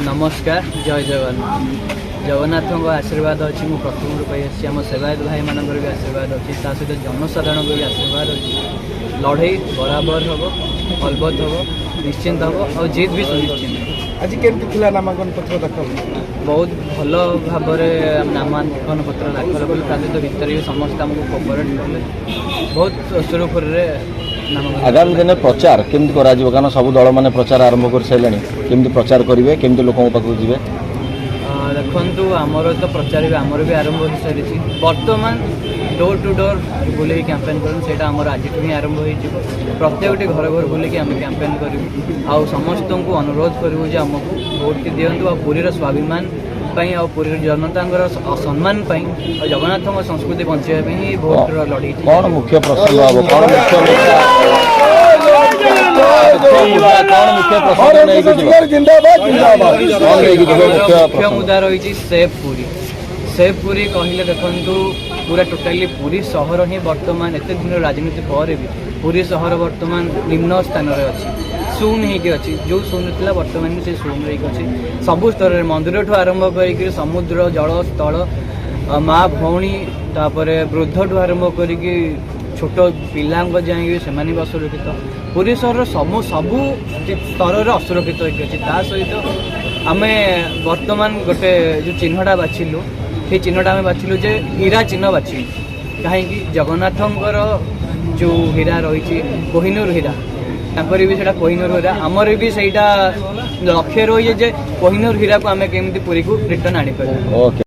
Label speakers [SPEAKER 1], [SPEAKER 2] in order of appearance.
[SPEAKER 1] नमस्कार जय जगन्नाथ जगन्नाथ आशीर्वाद अच्छी मुझे प्रथम पाई आम सेवायत भाई मान भी आशीर्वाद अच्छी सहित जनसाधारण भी आशीर्वाद अच्छी लड़े बराबर हम अलबत हम निश्चिंत हम और जीत भी सुनिश्चित।
[SPEAKER 2] आज केमती नामांकन पत्र दाखल
[SPEAKER 1] बहुत भल भाव नामांकन पत्र दाखल कल प्रादित भितर भी समस्त आमको कोपरेट कले बहुत सुरखुरी
[SPEAKER 3] आगामी दिन प्रचार केमती कारण सब दल मैंने प्रचार आरंभ कर सारे केमती प्रचार करेंगे केमती लोक पाक जी
[SPEAKER 1] देखु आमर तो प्रचार भी आमर भी आरंभ हो सारी बर्तमान डोर टू डोर बुले कैंपेन कर आमर आज ही आरंभ हो प्रत्येक घर घर बुलिकी आम कैंपेन करूँ आ समस्त को अनुरोध करूँ जे आमको भोट टी दिंतु आ पुरीर स्वाभिमान आ पुरी जनता सम्मान जगन्नाथ संस्कृति बचाई भोट लड़ी
[SPEAKER 3] कौन मुख्य प्रसंग
[SPEAKER 1] मुख्य मुद्दा रही सेफ पुरी कहले देखु पूरा टोटाली पुरी सहर ही बर्तमान एत दिन राजनीति पर भी पुरी सहर बर्तमान निम्न स्थान अच्छी शून होगी जो शून था बर्तमान से शून रही सबु स्तर में मंदिर ठू आरंभ कर समुद्र जल स्थल माँ भौणी तापर वृद्ध ठू आरंभ कर छोट पिला जाए से असुरक्षित पुरी सहर सबू स्तर असुरक्षित होगी सहित आम बर्तमान गोटे जो चिन्हटा बाछिलु से चिन्हटा आम बाछिलु जे हीरा चिन्ह बाछिलु कहीं जगन्नाथंकर जो हीरा रही कोहिनूर हीरा तांकर भी सेटा कोहिनूर हीरा आमर भी सेटा लक्ष्य रही है कोहिनूर हीरा को आम केमती पुरी को रिटर्न आनी पार।